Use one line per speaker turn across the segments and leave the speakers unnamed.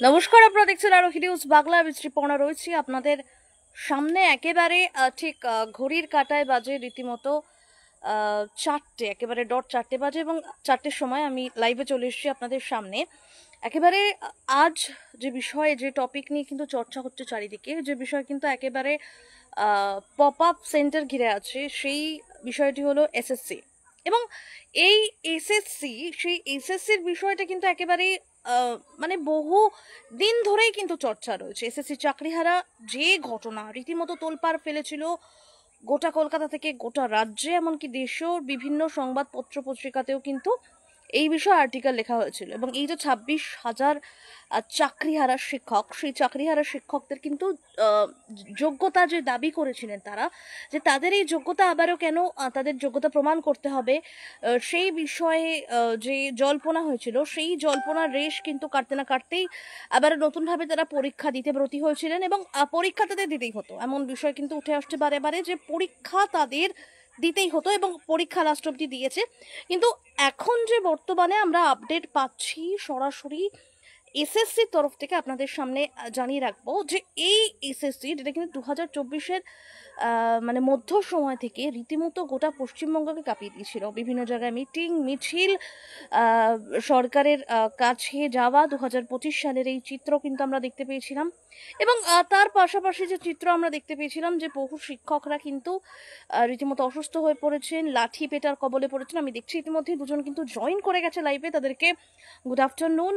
নমস্কার, আপনারা দেখছেন আরোহী নিউজ বাংলা। বিস্তৃপর্ণা রয়েছি আপনাদের সামনে একেবারে ঠিক ঘড়ির কাঁটায় বাজে রীতিমতো চারটে, একেবারে ডট চারটে বাজে এবং চারটের সময় আমি লাইভে চলে এসেছি আপনাদের সামনে। একেবারে আজ যে বিষয়ে, যে টপিক নিয়ে কিন্তু চর্চা হচ্ছে চারিদিকে, যে বিষয় কিন্তু একেবারে পপ আপ সেন্টার ঘিরে আছে, সেই বিষয়টি হলো এসএসসি। এবং এই এসএসসি, সেই এসএসসির বিষয়টা কিন্তু একেবারে মানে বহু দিন ধরেই কিন্তু চর্চা রয়েছে। এসএসসি চাকরিহারা যে ঘটনা রীতিমতো তোলপাড় ফেলেছিল গোটা কলকাতা থেকে গোটা রাজ্যে, এমনকি দেশেও বিভিন্ন সংবাদপত্র পত্রিকাতেও কিন্তু এই বিষয়ে আর্টিকেল লেখা হয়েছিল। এবং এই যে 26,000 চাকরিহারা শিক্ষক, সেই চাকরিহারা শিক্ষকদের কিন্তু যোগ্যতা যে দাবি করেছিলেন তারা, যে তাদের এই যোগ্যতা আবারও কেন তাদের যোগ্যতা প্রমাণ করতে হবে, সেই বিষয়ে যে জল্পনা হয়েছিল, সেই জল্পনার রেশ কিন্তু কাটতে না কাটতেই আবার নতুনভাবে তারা পরীক্ষা দিতে ব্রতী হয়েছিলেন। এবং পরীক্ষা তাদের দিতেই হতো, এমন বিষয় কিন্তু উঠে আসছে বারে বারে, যে পরীক্ষা তাদের দিতেই হতো এবং পরীক্ষা লাস্ট অব্দি দিয়েছে। কিন্তু এখন যে বর্তমানে আমরা আপডেট পাচ্ছি সরাসরি এসএসসির তরফ থেকে, আপনাদের সামনে জানিয়ে রাখবো যে এই এসএসসি, যেটা কিন্তু 2024-এর মানে মধ্য সময় থেকে রীতিমতো গোটা পশ্চিমবঙ্গকে কাঁপিয়ে দিয়েছিল। বিভিন্ন জায়গায় মিটিং মিছিল, সরকারের কাছে যাওয়া, 2025 সালের এই চিত্র কিন্তু আমরা দেখতে পেয়েছিলাম। এবং তার পাশাপাশি যে চিত্র আমরা দেখতে পেয়েছিলাম, যে বহু শিক্ষকরা কিন্তু রীতিমতো অসুস্থ হয়ে পড়েছেন, লাঠি পেটার কবলে পড়েছেন। আমি দেখছি ইতিমধ্যে দুজন কিন্তু জয়েন করে গেছে লাইভে, তাদেরকে গুড আফটারনুন।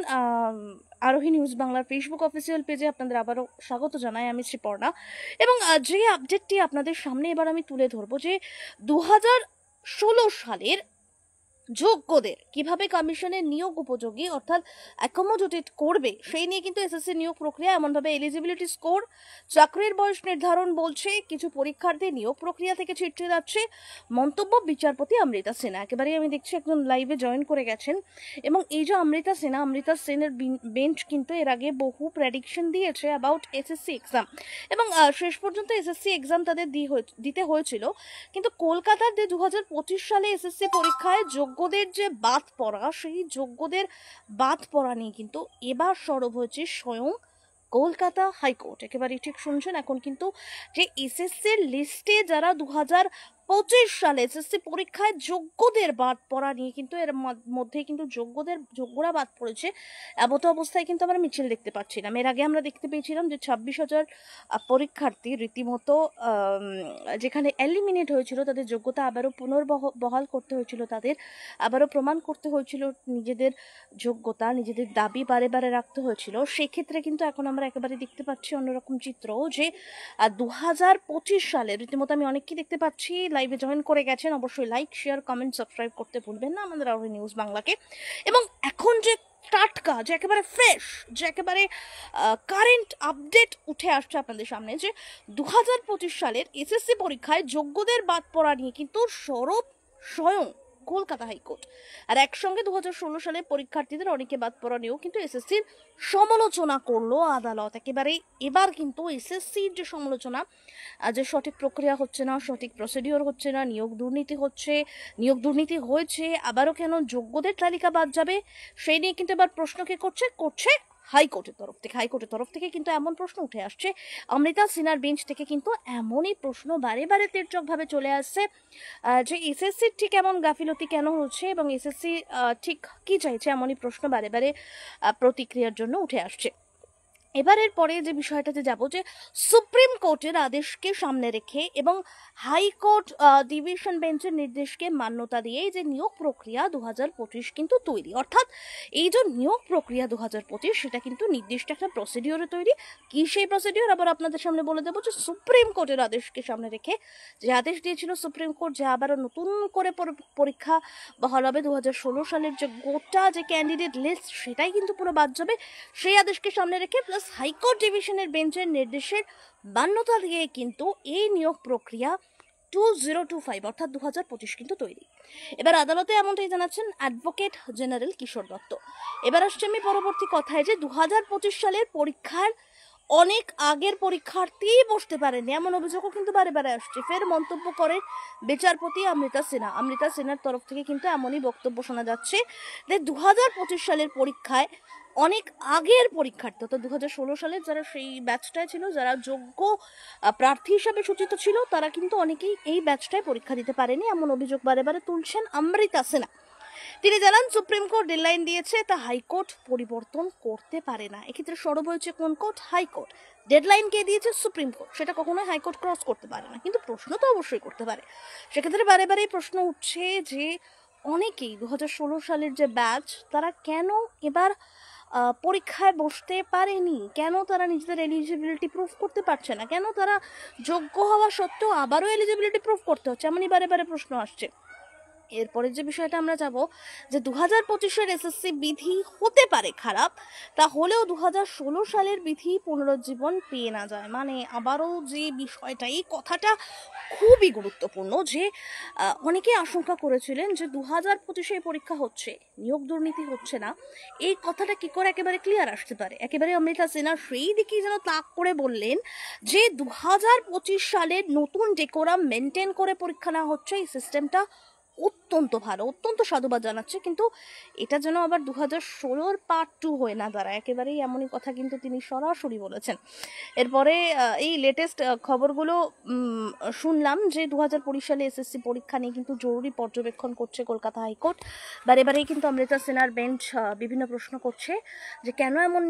আরোহী নিউজ বাংলার ফেসবুক অফিসিয়াল পেজে আপনাদের আবারও স্বাগত জানাই, আমি শ্রীপর্ণা। এবং যে আপডেটটি আপনাদের সামনে এবার আমি তুলে ধরবো, যে 2016 সালের যোগ্যদের কিভাবে কমিশনের নিয়োগ উপযোগী অর্থাৎ অ্যাকোমোডেটেড করবে, সেই নিয়ে কিন্তু এসএসসি নিয়োগ প্রক্রিয়া এমনভাবে এলিজিবিলিটি স্কোর, চাকরির বয়স নির্ধারণ বলছে, কিছু পরীক্ষার্থী নিয়োগ প্রক্রিয়া থেকে ছিটকে যাচ্ছে। মন্তব্য বিচারপতি অমৃতা সিনহা, একেবারেই আমি দেখছি একজন লাইভে জয়েন করে গেছেন। এবং এই যে অমৃতা সেনের বেঞ্চ কিন্তু এর আগে বহু প্রেডিকশন দিয়েছে অ্যাবাউট এসএসসি এক্সাম। এবং শেষ পর্যন্ত এসএসসি এক্সাম তাদের দিতে হয়েছিল। কিন্তু কলকাতার যে 2025 সালে এসএসসি পরীক্ষায় যোগ্যদের যে বাদ পড়া, সেই যোগ্যদের বাদ পড়া নিয়ে কিন্তু এবার সরব হয়েছে স্বয়ং কলকাতা হাইকোর্ট। একেবারে ঠিক শুনছেন, এখন কিন্তু যে এসএসসির লিস্টে যারা 2025 সালে এসএসসি পরীক্ষায় যোগ্যদের বাদ পড়া নিয়ে কিন্তু এর মধ্যে কিন্তু যোগ্যরা বাদ পড়েছে, এমতো অবস্থায় কিন্তু আমরা মিছিল দেখতে পাচ্ছিলাম। এর আগে আমরা দেখতে পেয়েছিলাম যে 26,000 পরীক্ষার্থী রীতিমতো যেখানে এলিমিনেট হয়েছিল, তাদের যোগ্যতা আবারও পুনর্বহাল করতে হয়েছিল, তাদের আবারও প্রমাণ করতে হয়েছিল নিজেদের যোগ্যতা, নিজেদের দাবি বারে বারে রাখতে হয়েছিল। সেক্ষেত্রে কিন্তু এখন আমরা একেবারে দেখতে পাচ্ছি অন্যরকম চিত্র, যে 2025 সালে রীতিমতো আমি অনেককে দেখতে পাচ্ছি লাইভে জয়েন করে গেছেন। অবশ্যই লাইক, শেয়ার, কমেন্ট, সাবস্ক্রাইব করতে ভুলবেন না আমাদের আরোহী নিউজ বাংলাকে। এবং এখন যে টাটকা, যে একেবারে ফ্রেশ, যে একেবারে কারেন্ট আপডেট উঠে আসছে আপনাদের সামনে, যে 2025 সালের এসএসসি পরীক্ষায় যোগ্যদের বাদ পড়া নিয়ে কিন্তু সরব স্বয়ং কলকাতা হাইকোর্ট। আর একসঙ্গে 2016 সালের পরীক্ষার্থীদের অনেকে বাদ পড়া নিয়েও কিন্তু এসএসসির সমালোচনা করলো আদালত। একেবারে এবার কিন্তু এসএসসির যে সমালোচনা, যে সঠিক প্রক্রিয়া হচ্ছে না, সঠিক প্রসিডিওর হচ্ছে না, নিয়োগ দুর্নীতি হয়েছে, আবারও কেন যোগ্যদের তালিকা বাদ যাবে, সেই নিয়ে কিন্তু এবার প্রশ্ন কে করছে হাইকোর্টের তরফ থেকে কিন্তু এমন প্রশ্ন উঠে আসছে। অমৃতা সিনহার বেঞ্চ থেকে কিন্তু এমনই প্রশ্ন বারে বারে তীর্যক ভাবে চলে আসছে, যে এসএসসি ঠিক এমন গাফিলতি কেন হচ্ছে এবং এসএসসি ঠিক কি চাইছে, এমনই প্রশ্ন বারে বারে প্রতিক্রিয়ার জন্য উঠে আসছে। এবারের পরে যে বিষয়টাতে যাব, যে সুপ্রিম কোর্টের আদেশকে সামনে রেখে এবং হাইকোর্ট ডিভিশন বেঞ্চের নির্দেশকে মান্যতা দিয়ে যে নিয়োগ প্রক্রিয়া 2025 কিন্তু তৈরি, অর্থাৎ এই যে নিয়োগ প্রক্রিয়া 2025, সেটা কিন্তু নির্দিষ্ট একটা প্রসিডিওরে তৈরি। কি সেই প্রসিডিওর আবার আপনাদের সামনে বলে দেবো, যে সুপ্রিম কোর্টের আদেশকে সামনে রেখে যে আদেশ দিয়েছিল সুপ্রিম কোর্ট, যে আবারও নতুন করে পরীক্ষা বহাল হবে, 2016 সালের যে গোটা যে ক্যান্ডিডেট লিস্ট, সেটাই কিন্তু পুরো বাদ যাবে। সেই আদেশকে সামনে রেখে প্লাস হাইকোর্ট ডিভিশনের বেঞ্চের নির্দেশের মান্যতা দিয়ে কিন্তু এই নিয়োগ প্রক্রিয়া 2025 অর্থাৎ 2025 কিন্তু তৈরি। এবার আদালতে এমনটাই জানাচ্ছেন অ্যাডভোকেট জেনারেল কিশোর দত্ত। এবার আসছে আমি পরবর্তী কথায়, যে 2025 সালের পরীক্ষার অনেক আগের পরীক্ষার্থী বসতে পারেনি, এমন অভিযোগও কিন্তু বারে বারে আসছে। ফের মন্তব্য করে বিচারপতি অমৃতা সিনহা। অমৃতা সিনহার তরফ থেকে কিন্তু এমনই বক্তব্য শোনা যাচ্ছে যে 2025 সালের পরীক্ষায় অনেক আগের পরীক্ষার্থী, অর্থাৎ 2016 সালের যারা সেই ব্যাচটায় ছিল, যারা যোগ্য প্রার্থী হিসাবে সূচিত ছিল, তারা কিন্তু অনেকেই এই ব্যাচটায় পরীক্ষা দিতে পারেনি, এমন অভিযোগ বারে বারে তুলছেন অমৃতা সিনহা। তিনি জানান, সুপ্রিম কোর্ট ডেডলাইন দিয়েছে, তা হাইকোর্ট পরিবর্তন করতে পারে না। এক্ষেত্রে সরব হয়েছে কোন কোর্ট? হাইকোর্ট। ডেডলাইন কে দিয়েছে? Supreme court. সেটা কখনোই হাইকোর্ট ক্রস করতে পারে না, কিন্তু প্রশ্ন তো অবশ্যই করতে পারে। সেক্ষেত্রে বারে বারে প্রশ্ন উঠছে যে অনেকেই 2016 সালের যে ব্যাচ, তারা কেন এবার পরীক্ষায় বসতে পারেনি, কেন তারা নিজেদের এলিজিবিলিটি প্রুফ করতে পারছে না, কেন তারা যোগ্য হওয়া সত্ত্বেও আবারও এলিজিবিলিটি প্রুফ করতে হচ্ছে, এমনই বারে বারে প্রশ্ন আসছে। এরপরের যে বিষয়টা আমরা যাব, যে 2025-এর এসএসসি বিধি হতে পারে খারাপ, তাহলেও 2016 সালের বিধি পুনরুজ্জীবন পেয়ে না যায়। মানে আবারও যে বিষয়টা, এই কথাটা খুবই গুরুত্বপূর্ণ, যে অনেকে আশঙ্কা করেছিলেন যে 2025-এ পরীক্ষা হচ্ছে, নিয়োগ দুর্নীতি হচ্ছে না, এই কথাটা কি করে একেবারে ক্লিয়ার আসতে পারে। একেবারে অমৃতা সিনহা সেই দিকেই যেন তাক করে বললেন যে 2025 সালের নতুন ডেকোরাম মেনটেন করে পরীক্ষা নেওয়া হচ্ছে, এই সিস্টেমটা অত্যন্ত ভালো, অত্যন্ত সাধুবাদ জানাচ্ছে। কিন্তু এটা যেন আবার 2016-র পার্ট 2 হয়ে না দাঁড়ায়, একেবারেই এমনই কথা কিন্তু তিনি সরাসরি বলেছেন। এরপরে এই লেটেস্ট খবরগুলো শুনলাম যে 2020 সালে এসএসসি পরীক্ষা নিয়ে কিন্তু জরুরি পর্যবেক্ষণ করছে কলকাতা হাইকোর্ট। বারে বারেই কিন্তু অমৃতা সিনহার বেঞ্চ বিভিন্ন প্রশ্ন করছে যে কেন এমন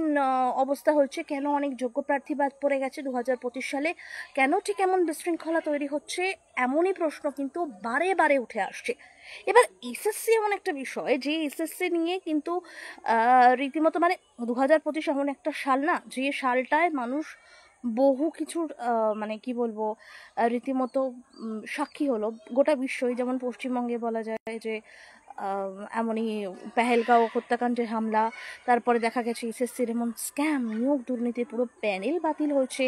অবস্থা হচ্ছে, কেন অনেক যোগ্য প্রার্থী বাদ পড়ে গেছে 2025 সালে, কেন ঠিক এমন বিশৃঙ্খলা তৈরি হচ্ছে, এমনই প্রশ্ন কিন্তু বারে বারে উঠে আসছে। এবার এসএসসি এমন একটা বিষয়, যে এসএসসি নিয়ে কিন্তু রীতিমতো, মানে 2025 এমন একটা সাল না, যে সালটায় মানুষ বহু কিছুর মানে কি বলবো, রীতিমতো সাক্ষী হলো গোটা বিশ্বই। যেমন পশ্চিমবঙ্গে বলা যায় যে এমনই পেহেলগাঁও হত্যাকাণ্ডের হামলা, তারপরে দেখা গেছে এসএসসির এমন স্ক্যাম, নিয়োগ দুর্নীতি, পুরো প্যানেল বাতিল হয়েছে।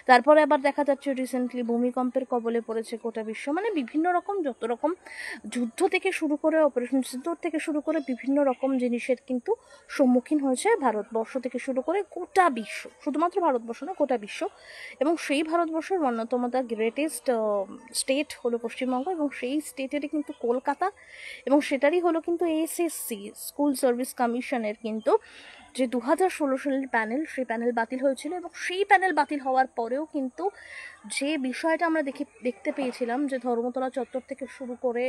তারপরে আবার দেখা যাচ্ছে রিসেন্টলি ভূমিকম্পের কবলে পড়েছে গোটা বিশ্ব। মানে বিভিন্ন রকম, যত রকম যুদ্ধ থেকে শুরু করে, অপারেশন সিঁদুর থেকে শুরু করে বিভিন্ন রকম জিনিসের কিন্তু সম্মুখীন হয়েছে ভারতবর্ষ থেকে শুরু করে গোটা বিশ্ব, শুধুমাত্র ভারতবর্ষ না, গোটা বিশ্ব। এবং সেই ভারতবর্ষের অন্যতম দ্য গ্রেটেস্ট স্টেট হলো পশ্চিমবঙ্গ, এবং সেই স্টেটেরই কিন্তু কলকাতা, এবং সেটারই হলো কিন্তু এসএসসি, স্কুল সার্ভিস কমিশনের কিন্তু যে 2016 সালের প্যানেল, সেই প্যানেল বাতিল হয়েছিল। এবং সেই প্যানেল বাতিল হওয়ার পরেও কিন্তু যে বিষয়টা আমরা দেখতে পেয়েছিলাম, যে ধর্মতলা চত্বর থেকে শুরু করে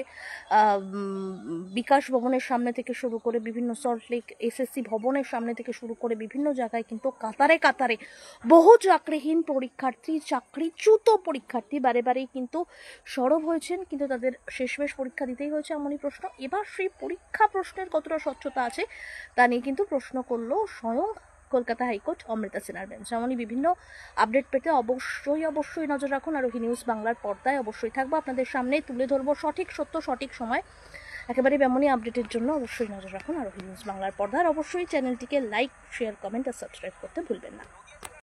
বিকাশ ভবনের সামনে থেকে শুরু করে বিভিন্ন সল্টলেক এসএসসি ভবনের সামনে থেকে শুরু করে বিভিন্ন জায়গায় কিন্তু কাতারে কাতারে বহু চাকরিহীন পরীক্ষার্থী, চাকরিচ্যুত পরীক্ষার্থী বারে বারেই কিন্তু সরব হয়েছেন, কিন্তু তাদের শেষমেশ পরীক্ষা দিতেই হয়েছে, এমনই প্রশ্ন। এবার সেই পরীক্ষা প্রশ্নের কতটা স্বচ্ছতা আছে তা নিয়ে কিন্তু প্রশ্ন করলো স্বয়ং কলকাতা হাইকোর্ট অমৃতা সিনহার বেঞ্চ। এমনই বিভিন্ন আপডেট পেতে অবশ্যই নজর রাখুন। আর রোহি নিউজ বাংলার পর্দায় অবশ্যই থাকবো, আপনাদের সামনে তুলে ধরবো সঠিক সত্য সঠিক সময়। একেবারে এমনই আপডেটের জন্য অবশ্যই নজর রাখুন আর রোহি নিউজ বাংলার পর্দায়। অবশ্যই চ্যানেলটিকে লাইক, শেয়ার, কমেন্ট আর সাবস্ক্রাইব করতে ভুলবেন না।